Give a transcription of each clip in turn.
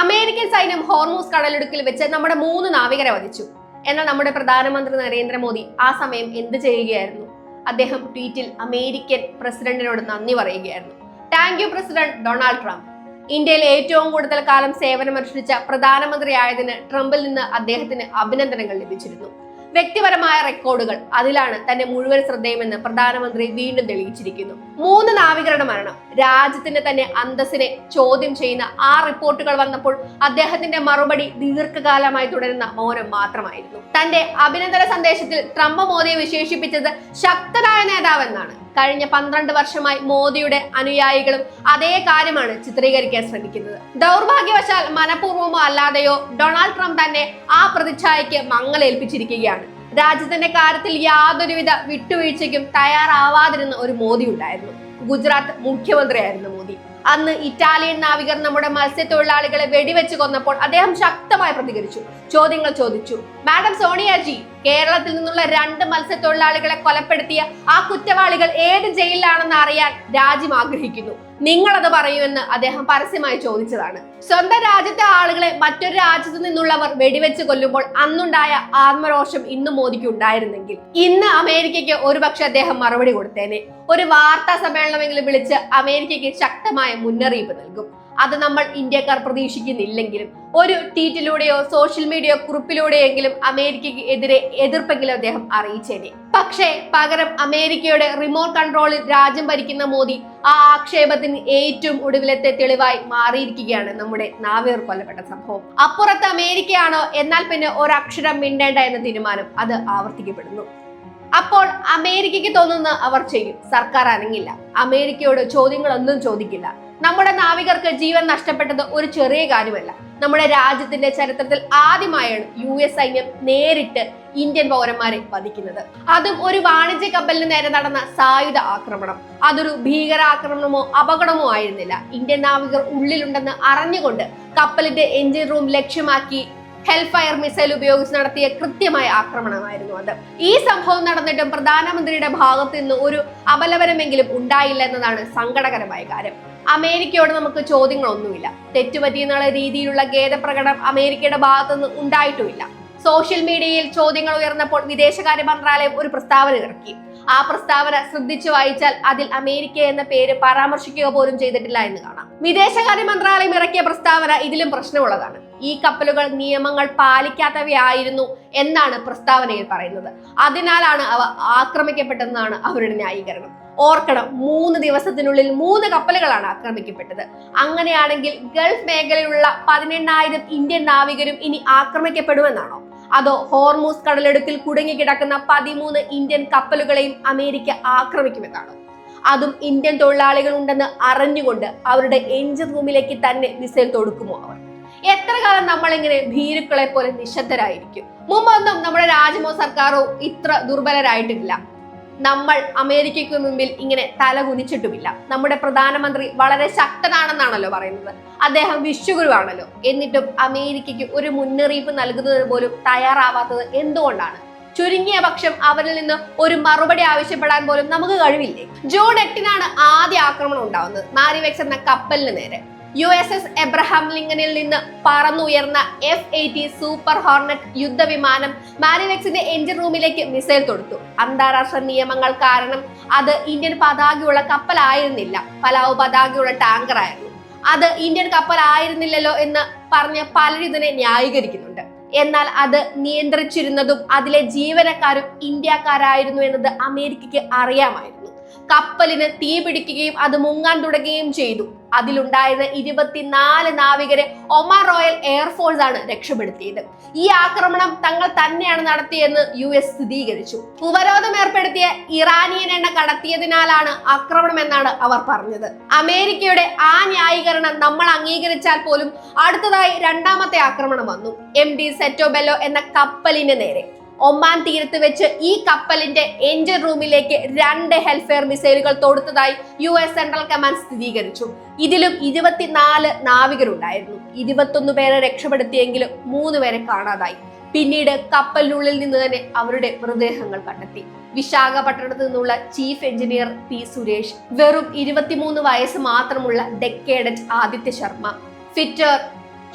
American സൈന്യം Hormuz കടലിടുക്കിൽ വെച്ച് നമ്മുടെ 3 നാവികരെ വധിച്ചു. എന്നാൽ നമ്മുടെ പ്രധാനമന്ത്രി നരേന്ദ്രമോദി ആ സമയം എന്ത് ചെയ്യുകയായിരുന്നു? അദ്ദേഹം ട്വീറ്റിൽ അമേരിക്കൻ പ്രസിഡന്റിനോട് നന്ദി പറയുകയായിരുന്നു. Thank you president Donald Trump. ഇന്ത്യയിൽ ഏറ്റവും കൂടുതൽ കാലം സേവനമനുഷ്ഠിച്ച പ്രധാനമന്ത്രിയായതിന് ട്രംപിൽ നിന്ന് അദ്ദേഹത്തിന് അഭിനന്ദനങ്ങൾ ലഭിച്ചിരുന്നു. വ്യക്തിപരമായ റെക്കോർഡുകൾ, അതിലാണ് തന്റെ മുഴുവൻ ശ്രദ്ധയുമെന്ന് പ്രധാനമന്ത്രി വീണ്ടും തെളിയിച്ചിരിക്കുന്നു. 3 നാവികരുടെ മരണം രാജ്യത്തിന്റെ തന്നെ അന്തസ്സിനെ ചോദ്യം ചെയ്യുന്ന ആ റിപ്പോർട്ടുകൾ വന്നപ്പോൾ അദ്ദേഹത്തിന്റെ മറുപടി ദീർഘകാലമായി തുടരുന്ന മൗനം മാത്രമായിരുന്നു. തന്റെ അഭിനന്ദന സന്ദേശത്തിൽ ട്രംപ് മോദിയെ വിശേഷിപ്പിച്ചത് ശക്തനായ നേതാവെന്നാണ്. കഴിഞ്ഞ 12 വർഷമായി മോദിയുടെ അനുയായികളും അതേ കാര്യമാണ് ചിത്രീകരിക്കാൻ ശ്രമിക്കുന്നത്. ദൗർഭാഗ്യവശാൽ മനഃപൂർവ്വമോ അല്ലാതെയോ ഡൊണാൾഡ് ട്രംപ് തന്നെ ആ പ്രതിച്ഛായയ്ക്ക് മങ്ങലേൽപ്പിച്ചിരിക്കുകയാണ്. രാജ്യത്തിന്റെ കാര്യത്തിൽ യാതൊരുവിധ വിട്ടുവീഴ്ചയ്ക്കും തയ്യാറാവാതിരുന്ന ഒരു മോദി ഉണ്ടായിരുന്നു. ഗുജറാത്ത് മുഖ്യമന്ത്രിയായിരുന്നു മോദി. അന്ന് ഇറ്റാലിയൻ നാവികർ നമ്മുടെ മത്സ്യത്തൊഴിലാളികളെ വെടിവെച്ച് കൊന്നപ്പോൾ അദ്ദേഹം ശക്തമായി പ്രതികരിച്ചു. ചോദ്യങ്ങൾ ചോദിച്ചു. മാഡം സോണിയാജി, കേരളത്തിൽ നിന്നുള്ള 2 മത്സ്യത്തൊഴിലാളികളെ കൊലപ്പെടുത്തിയ ആ കുറ്റവാളികൾ ഏത് ജയിലിലാണെന്ന് അറിയാൻ രാജ്യം ആഗ്രഹിക്കുന്നു. നിങ്ങളത് പറയുമെന്ന് അദ്ദേഹം പരസ്യമായി ചോദിച്ചതാണ്. സ്വന്തം രാജ്യത്തെ ആളുകളെ മറ്റൊരു രാജ്യത്തു നിന്നുള്ളവർ വെടിവെച്ച് കൊല്ലുമ്പോൾ അന്നുണ്ടായ ആത്മരോഷം ഇന്ന് മോദിക്ക് ഉണ്ടായിരുന്നെങ്കിൽ ഇന്ന് അമേരിക്കയ്ക്ക് ഒരുപക്ഷെ അദ്ദേഹം മറുപടി കൊടുത്തേനെ. ഒരു വാർത്താ സമ്മേളനമെങ്കിലും വിളിച്ച് അമേരിക്കയ്ക്ക് ശക്തമായ മുന്നറിയിപ്പ് നൽകും. അത് നമ്മൾ ഇന്ത്യക്കാർ പ്രതീക്ഷിക്കുന്നില്ലെങ്കിലും ഒരു ട്വീറ്റിലൂടെയോ സോഷ്യൽ മീഡിയ കുറിപ്പിലൂടെയെങ്കിലും അമേരിക്കയ്ക്ക് എതിരെ എതിർപ്പെങ്കിലും അദ്ദേഹം അറിയിച്ചേനെ. പക്ഷേ പകരം അമേരിക്കയുടെ റിമോട്ട് കൺട്രോളിൽ രാജ്യം ഭരിക്കുന്ന മോദി ആ ആക്ഷേപത്തിന് ഏറ്റവും ഒടുവിലത്തെ തെളിവായി മാറിയിരിക്കുകയാണ് നമ്മുടെ നാവികർ കൊല്ലപ്പെട്ട സംഭവം. അപ്പുറത്ത് അമേരിക്കയാണോ, എന്നാൽ പിന്നെ ഒരക്ഷരം മിണ്ടേണ്ട എന്ന തീരുമാനം അത് ആവർത്തിക്കപ്പെടുന്നു. അപ്പോൾ അമേരിക്കയ്ക്ക് തോന്നുന്ന അവർ ചെയ്യും. സർക്കാർ അനങ്ങില്ല. അമേരിക്കയോട് ചോദ്യങ്ങളൊന്നും ചോദിക്കില്ല. നമ്മുടെ നാവികർക്ക് ജീവൻ നഷ്ടപ്പെട്ടത് ഒരു ചെറിയ കാര്യമല്ല. നമ്മുടെ രാജ്യത്തിന്റെ ചരിത്രത്തിൽ ആദ്യമായാണ് US സൈന്യം നേരിട്ട് ഇന്ത്യൻ പൗരന്മാരെ വധിക്കുന്നത്. അതും ഒരു വാണിജ്യ കപ്പലിന് നേരെ നടന്ന സായുധ ആക്രമണം. അതൊരു ഭീകരാക്രമണമോ അപകടമോ ആയിരുന്നില്ല. ഇന്ത്യൻ നാവികർ ഉള്ളിലുണ്ടെന്ന് അറിഞ്ഞുകൊണ്ട് കപ്പലിന്റെ എഞ്ചിൻ റൂം ലക്ഷ്യമാക്കി ഹെൽഫയർ മിസൈൽ ഉപയോഗിച്ച് നടത്തിയ കൃത്യമായ ആക്രമണമായിരുന്നു അത്. ഈ സംഭവം നടന്നിട്ടും പ്രധാനമന്ത്രിയുടെ ഭാഗത്ത് നിന്ന് ഒരു അപലപനമെങ്കിലും ഉണ്ടായില്ല എന്നതാണ് സങ്കടകരമായ കാര്യം. അമേരിക്കയോട് നമുക്ക് ചോദ്യങ്ങളൊന്നുമില്ല. തെറ്റുപറ്റിയെന്നുള്ള രീതിയിലുള്ള ഖേദപ്രകടനം അമേരിക്കയുടെ ഭാഗത്തുനിന്ന് ഉണ്ടായിട്ടുമില്ല. സോഷ്യൽ മീഡിയയിൽ ചോദ്യങ്ങൾ ഉയർന്നപ്പോൾ വിദേശകാര്യ മന്ത്രാലയം ഒരു പ്രസ്താവന ഇറക്കി. ആ പ്രസ്താവന ശ്രദ്ധിച്ചു വായിച്ചാൽ അതിൽ അമേരിക്ക എന്ന പേര് പരാമർശിക്കുക പോലും ചെയ്തിട്ടില്ല എന്ന് കാണാം. വിദേശകാര്യ മന്ത്രാലയം ഇറക്കിയ പ്രസ്താവന ഇതിലും പ്രശ്നമുള്ളതാണ്. ഈ കപ്പലുകൾ നിയമങ്ങൾ പാലിക്കാത്തവയായിരുന്നു എന്നാണ് പ്രസ്താവനയിൽ പറയുന്നത്. അതിനാലാണ് അവ ആക്രമിക്കപ്പെട്ടതെന്നാണ് അവരുടെ ന്യായീകരണം. ഓർക്കണം, 3 ദിവസത്തിനുള്ളിൽ 3 കപ്പലുകളാണ് ആക്രമിക്കപ്പെട്ടത്. അങ്ങനെയാണെങ്കിൽ ഗൾഫ് മേഖലയിലുള്ള 18,000 ഇന്ത്യൻ നാവികരും ഇനി ആക്രമിക്കപ്പെടുമെന്നാണോ? അതോ ഹോർമൂസ് കടലിടുക്കിൽ കുടുങ്ങിക്കിടക്കുന്ന 13 ഇന്ത്യൻ കപ്പലുകളെയും അമേരിക്ക ആക്രമിക്കുമെന്നാണോ? അതും ഇന്ത്യൻ തൊഴിലാളികൾ ഉണ്ടെന്ന് അറിഞ്ഞുകൊണ്ട് അവരുടെ എഞ്ചിൻ റൂമിലേക്ക് തന്നെ മിസൈൽ തൊടുക്കുമോ അവർ? എത്ര കാലം നമ്മളിങ്ങനെ ഭീരുക്കളെ പോലെ നിശബ്ദരായിരിക്കും? മുമ്പൊന്നും നമ്മുടെ രാജ്യമോ സർക്കാരോ ഇത്ര ദുർബലരായിട്ടില്ല. നമ്മൾ അമേരിക്കയ്ക്ക് മുമ്പിൽ ഇങ്ങനെ തല കുനിച്ചിട്ടുമില്ല. നമ്മുടെ പ്രധാനമന്ത്രി വളരെ ശക്തനാണെന്നാണല്ലോ പറയുന്നത്. അദ്ദേഹം വിശ്വഗുരുവാണല്ലോ. എന്നിട്ടും അമേരിക്കയ്ക്ക് ഒരു മുന്നറിയിപ്പ് നൽകുന്നതിന് പോലും തയ്യാറാവാത്തത് എന്തുകൊണ്ടാണ്? ചുരുങ്ങിയ പക്ഷം അവരിൽ നിന്ന് ഒരു മറുപടി ആവശ്യപ്പെടാൻ പോലും നമുക്ക് കഴിവില്ലേ? ജൂൺ 8-നാണ് ആദ്യ ആക്രമണം ഉണ്ടാവുന്നത്. മാരിവെക്സ് എന്ന കപ്പലിന് നേരെ. USS എബ്രഹാം ലിങ്കനിൽ നിന്ന് പറന്നുയർന്ന F-80 സൂപ്പർ ഹോർണറ്റ് യുദ്ധവിമാനം മാരിവെക്സിന്റെ എഞ്ചിൻ റൂമിലേക്ക് മിസൈൽ തൊടുത്തു. അന്താരാഷ്ട്ര നിയമങ്ങൾ കാരണം അത് ഇന്ത്യൻ പതാകയുള്ള കപ്പലായിരുന്നില്ല, പലാവ് പതാകയുള്ള ടാങ്കർ ആയിരുന്നു. അത് ഇന്ത്യൻ കപ്പലായിരുന്നില്ലല്ലോ എന്ന് പറഞ്ഞ് പലരും ഇതിനെ ന്യായീകരിക്കുന്നുണ്ട്. എന്നാൽ അത് നിയന്ത്രിച്ചിരുന്നതും അതിലെ ജീവനക്കാരും ഇന്ത്യക്കാരായിരുന്നു എന്നത് അമേരിക്കയ്ക്ക് അറിയാമായിരുന്നു. കപ്പലിന് തീ പിടിക്കുകയും അത് മുങ്ങാൻ തുടങ്ങുകയും ചെയ്തു. അതിലുണ്ടായിരുന്ന 24 നാവികരെ ഒമാൻ റോയൽ എയർഫോഴ്സ് ആണ് രക്ഷപ്പെടുത്തിയത്. ഈ ആക്രമണം തങ്ങൾ തന്നെയാണ് നടത്തിയെന്ന് US സ്ഥിരീകരിച്ചു. ഉപരോധം ഏർപ്പെടുത്തിയ ഇറാനിയൻ എണ്ണ കടത്തിയതിനാലാണ് ആക്രമണം എന്നാണ് അവർ പറഞ്ഞത്. അമേരിക്കയുടെ ആ ന്യായീകരണം നമ്മൾ അംഗീകരിച്ചാൽ പോലും അടുത്തതായി 2ാമത്തെ ആക്രമണം വന്നു. MT സെറ്റോബെല്ലോ എന്ന കപ്പലിന് നേരെ. ഒമാൻ തീരത്ത് വെച്ച് ഈ കപ്പലിന്റെ എഞ്ചിൻ റൂമിലേക്ക് 2 ഹെൽഫെയർ മിസൈലുകൾ തൊടുത്തതായി US സെൻട്രൽ കമാൻഡ് സ്ഥിരീകരിച്ചു. ഇതിലും 24 നാവികരുണ്ടായിരുന്നു. 21 പേരെ രക്ഷപ്പെടുത്തിയെങ്കിലും 3 പേരെ കാണാതായി. പിന്നീട് കപ്പലിനുള്ളിൽ നിന്ന് തന്നെ അവരുടെ മൃതദേഹങ്ങൾ കണ്ടെത്തി. വിശാഖപട്ടണത്ത് നിന്നുള്ള ചീഫ് എഞ്ചിനീയർ P. സുരേഷ്, വെറും 23 വയസ്സ് മാത്രമുള്ള deck cadet Aditya Sharma, fitter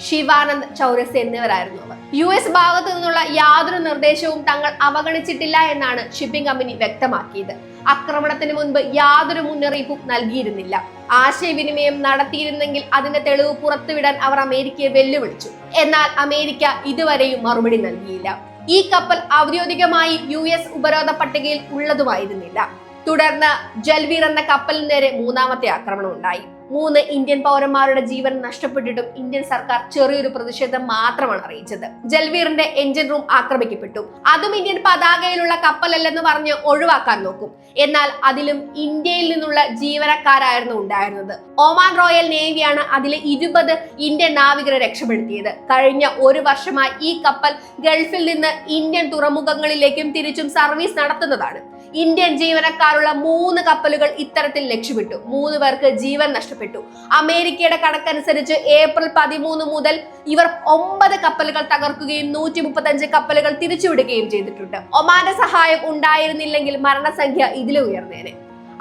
Shivanand Chauras എന്നിവരായിരുന്നു അവർ. US ഭാഗത്തു നിന്നുള്ള യാതൊരു നിർദ്ദേശവും തങ്ങൾ അവഗണിച്ചിട്ടില്ല എന്നാണ് ഷിപ്പിംഗ് കമ്പനി വ്യക്തമാക്കിയത്. ആക്രമണത്തിന് മുൻപ് യാതൊരു മുന്നറിയിപ്പും നൽകിയിരുന്നില്ല. ആശയവിനിമയം നടത്തിയിരുന്നെങ്കിൽ അതിന്റെ തെളിവ് പുറത്തുവിടാൻ അവർ അമേരിക്കയെ വെല്ലുവിളിച്ചു. എന്നാൽ അമേരിക്ക ഇതുവരെയും മറുപടി നൽകിയില്ല. ഈ കപ്പൽ ഔദ്യോഗികമായി US ഉപരോധ പട്ടികയിൽ ഉള്ളതുമായിരുന്നില്ല. തുടർന്ന് ജൽവീർ എന്ന കപ്പലിന് നേരെ മൂന്നാമത്തെ ആക്രമണം ഉണ്ടായി. 3 ഇന്ത്യൻ പൗരന്മാരുടെ ജീവൻ നഷ്ടപ്പെട്ടിട്ടും ഇന്ത്യൻ സർക്കാർ ചെറിയൊരു പ്രതിഷേധം മാത്രമാണ് അറിയിച്ചത്. ജൽവീറിന്റെ എഞ്ചിൻ റൂം ആക്രമിക്കപ്പെട്ടു. അതും ഇന്ത്യൻ പതാകയിലുള്ള കപ്പലല്ലെന്ന് പറഞ്ഞ് ഒഴിവാക്കാൻ നോക്കും. എന്നാൽ അതിലും ഇന്ത്യയിൽ നിന്നുള്ള ജീവനക്കാരായിരുന്നു ഉണ്ടായിരുന്നത്. ഒമാൻ റോയൽ നേവിയാണ് അതിലെ 20 ഇന്ത്യൻ നാവികരെ രക്ഷപ്പെടുത്തിയത്. കഴിഞ്ഞ 1 വർഷമായി ഈ കപ്പൽ ഗൾഫിൽ നിന്ന് ഇന്ത്യൻ തുറമുഖങ്ങളിലേക്കും തിരിച്ചും സർവീസ് നടത്തുന്നതാണ്. ഇന്ത്യൻ ജീവനക്കാരുള്ള 3 കപ്പലുകൾ ഇത്തരത്തിൽ ലക്ഷ്യമിട്ടു. 3 പേർക്ക് ജീവൻ നഷ്ടപ്പെട്ടു. അമേരിക്കയുടെ കണക്കനുസരിച്ച് ഏപ്രിൽ 13 മുതൽ ഇവർ 9 കപ്പലുകൾ തകർക്കുകയും 135 കപ്പലുകൾ തിരിച്ചുവിടുകയും ചെയ്തിട്ടുണ്ട്. ഒമാന്റെ സഹായം ഉണ്ടായിരുന്നില്ലെങ്കിൽ മരണസംഖ്യ ഇതിലും ഉയർന്നേനെ.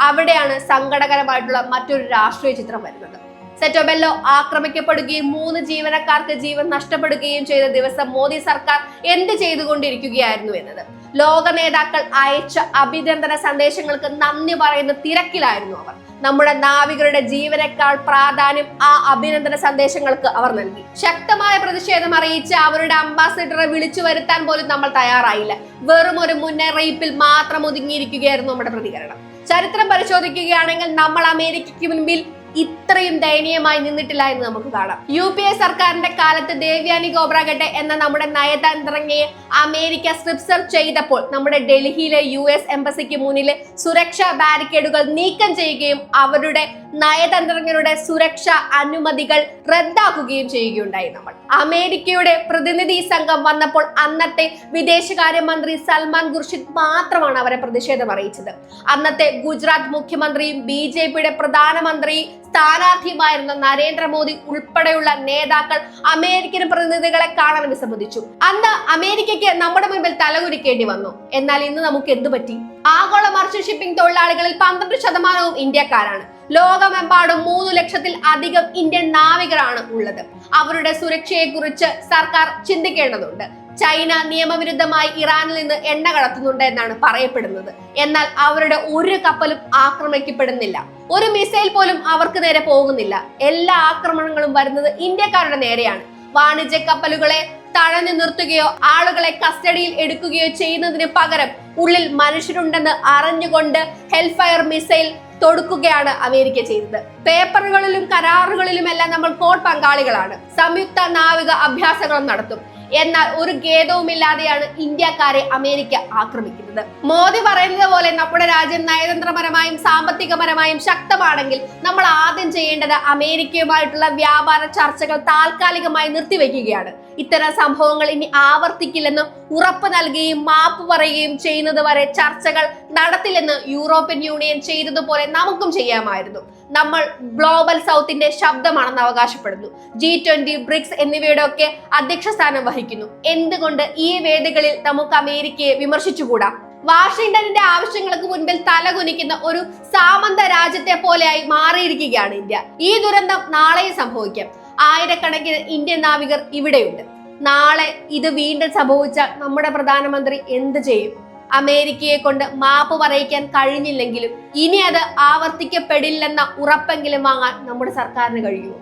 അവിടെയാണ് സങ്കടകരമായിട്ടുള്ള മറ്റൊരു രാഷ്ട്രീയ ചിത്രം വരുന്നത്. സെറ്റോബെല്ലോ ആക്രമിക്കപ്പെടുകയും 3 ജീവനക്കാർക്ക് ജീവൻ നഷ്ടപ്പെടുകയും ചെയ്ത ദിവസം മോദി സർക്കാർ എന്ത് ചെയ്തുകൊണ്ടിരിക്കുകയായിരുന്നു എന്നത്. ലോക നേതാക്കൾ അയച്ച അഭിനന്ദന സന്ദേശങ്ങൾക്ക് നന്ദി പറയുന്ന തിരക്കിലായിരുന്നു അവർ. നമ്മുടെ നാവികരുടെ ജീവനേക്കാൾ പ്രാധാന്യം ആ അഭിനന്ദന സന്ദേശങ്ങൾക്ക് അവർ നൽകി. ശക്തമായ പ്രതിഷേധം അറിയിച്ച് അവരുടെ അംബാസിഡറെ വിളിച്ചു വരുത്താൻ പോലും നമ്മൾ തയ്യാറായില്ല. വെറും ഒരു മുന്നറിയിപ്പിൽ മാത്രം ഒതുങ്ങിയിരിക്കുകയായിരുന്നു നമ്മുടെ പ്രതികരണം. ചരിത്രം പരിശോധിക്കുകയാണെങ്കിൽ നമ്മൾ അമേരിക്കയ്ക്ക് മുൻപിൽ ഇത്രയും ദയനീയമായി നിന്നിട്ടില്ല എന്ന് നമുക്ക് കാണാം. UPA സർക്കാരിന്റെ കാലത്ത് ദേവ്യാനി ഖോബ്രഗഡെ എന്ന നമ്മുടെ നയതന്ത്രജ്ഞയെ അമേരിക്ക സ്ട്രിപ്പ് സെർച്ച് ചെയ്തപ്പോൾ നമ്മുടെ ഡൽഹിയിലെ US എംബസിക്ക് മുന്നിലെ സുരക്ഷാ ബാരിക്കേഡുകൾ നീക്കം ചെയ്യുകയും അവരുടെ നയതന്ത്രജ്ഞരുടെ സുരക്ഷാ അനുമതികൾ റദ്ദാക്കുകയും ചെയ്യുകയുണ്ടായി. നമ്മൾ അമേരിക്കയുടെ പ്രതിനിധി സംഘം വന്നപ്പോൾ അന്നത്തെ വിദേശകാര്യമന്ത്രി സൽമാൻ ഖുർഷിദ് മാത്രമാണ് അവരെ പ്രതിഷേധം അറിയിച്ചത്. അന്നത്തെ ഗുജറാത്ത് മുഖ്യമന്ത്രിയും BJPയുടെ പ്രധാനമന്ത്രി സ്ഥാനാർത്ഥിയുമായിരുന്ന നരേന്ദ്രമോദി ഉൾപ്പെടെയുള്ള നേതാക്കൾ അമേരിക്കൻ പ്രതിനിധികളെ കാണാൻ വിസമ്മതിച്ചു. അന്ന് അമേരിക്കയ്ക്ക് നമ്മുടെ മുൻപിൽ തലകുനിക്കേണ്ടി വന്നു. എന്നാൽ ഇന്ന് നമുക്ക് എന്തു പറ്റി? ആഗോള മർച്ചന്റ് ഷിപ്പിംഗ് തൊഴിലാളികളിൽ 12% ഇന്ത്യക്കാരാണ്. ലോകമെമ്പാടും 3 ലക്ഷത്തിൽ അധികം ഇന്ത്യൻ നാവികരാണ് ഉള്ളത്. അവരുടെ സുരക്ഷയെ കുറിച്ച് സർക്കാർ ചിന്തിക്കേണ്ടതുണ്ട്. ചൈന നിയമവിരുദ്ധമായി ഇറാനിൽ നിന്ന് എണ്ണ കടത്തുന്നുണ്ട് എന്നാണ് പറയപ്പെടുന്നത്. എന്നാൽ അവരുടെ ഒരു കപ്പലും ആക്രമിക്കപ്പെടുന്നില്ല. ഒരു മിസൈൽ പോലും അവർക്ക് നേരെ പോകുന്നില്ല. എല്ലാ ആക്രമണങ്ങളും വരുന്നത് ഇന്ത്യക്കാരുടെ നേരെയാണ്. വാണിജ്യ കപ്പലുകളെ തടഞ്ഞു നിർത്തുകയോ ആളുകളെ കസ്റ്റഡിയിൽ എടുക്കുകയോ ചെയ്യുന്നതിന് പകരം ഉള്ളിൽ മനുഷ്യരുണ്ടെന്ന് അറിഞ്ഞുകൊണ്ട് ഹെൽഫയർ മിസൈൽ തൊടുക്കുകയാണ് അമേരിക്ക ചെയ്തത്. പേപ്പറുകളിലും കരാറുകളിലും എല്ലാം നമ്മൾ കോഡ് പങ്കാളികളാണ്. സംയുക്ത നാവിക അഭ്യാസങ്ങളും നടത്തും. എന്നാൽ ഒരു ഖേദവുമില്ലാതെയാണ് ഇന്ത്യക്കാരെ അമേരിക്ക ആക്രമിക്കുന്നത്. മോദി പറയുന്നത് പോലെ നമ്മുടെ രാജ്യം നയതന്ത്രപരമായും സാമ്പത്തികപരമായും ശക്തമാണെങ്കിൽ നമ്മൾ ആദ്യം ചെയ്യേണ്ടത് അമേരിക്കയുമായിട്ടുള്ള വ്യാപാര ചർച്ചകൾ താൽക്കാലികമായി നിർത്തിവെക്കുകയാണ്. ഇത്തരം സംഭവങ്ങൾ ഇനി ആവർത്തിക്കില്ലെന്ന് ഉറപ്പ് നൽകുകയും മാപ്പ് പറയുകയും ചെയ്യുന്നത് വരെ ചർച്ചകൾ നടത്തില്ലെന്ന് യൂറോപ്യൻ യൂണിയൻ ചെയ്തതുപോലെ നമുക്കും ചെയ്യാമായിരുന്നു. നമ്മൾ ഗ്ലോബൽ സൗത്തിന്റെ ശബ്ദമാണെന്ന് അവകാശപ്പെടുന്നു. G20, BRICS എന്നിവയുടെ ഒക്കെ അധ്യക്ഷ സ്ഥാനം വഹിക്കുന്നു. എന്തുകൊണ്ട് ഈ വേദികളിൽ നമുക്ക് അമേരിക്കയെ വിമർശിച്ചുകൂടാ? വാഷിംഗ്ടണിന്റെ ആവശ്യങ്ങൾക്ക് മുൻപിൽ തലകുനിക്കുന്ന ഒരു സാമന്ത രാജ്യത്തെ പോലെയായി മാറിയിരിക്കുകയാണ് ഇന്ത്യ. ഈ ദുരന്തം നാളെയും സംഭവിക്കാം. ആയിരക്കണക്കിന് ഇന്ത്യൻ നാവികർ ഇവിടെയുണ്ട്. നാളെ ഇത് വീണ്ടും സംഭവിച്ചാൽ നമ്മുടെ പ്രധാനമന്ത്രി എന്ത് ചെയ്യും? അമേരിക്കയെ കൊണ്ട് മാപ്പ് പറയിക്കാൻ കഴിഞ്ഞില്ലെങ്കിലും ഇനി അത് ആവർത്തിക്കപ്പെടില്ലെന്ന ഉറപ്പെങ്കിലും വാങ്ങാൻ നമ്മുടെ സർക്കാരിന് കഴിയുമോ?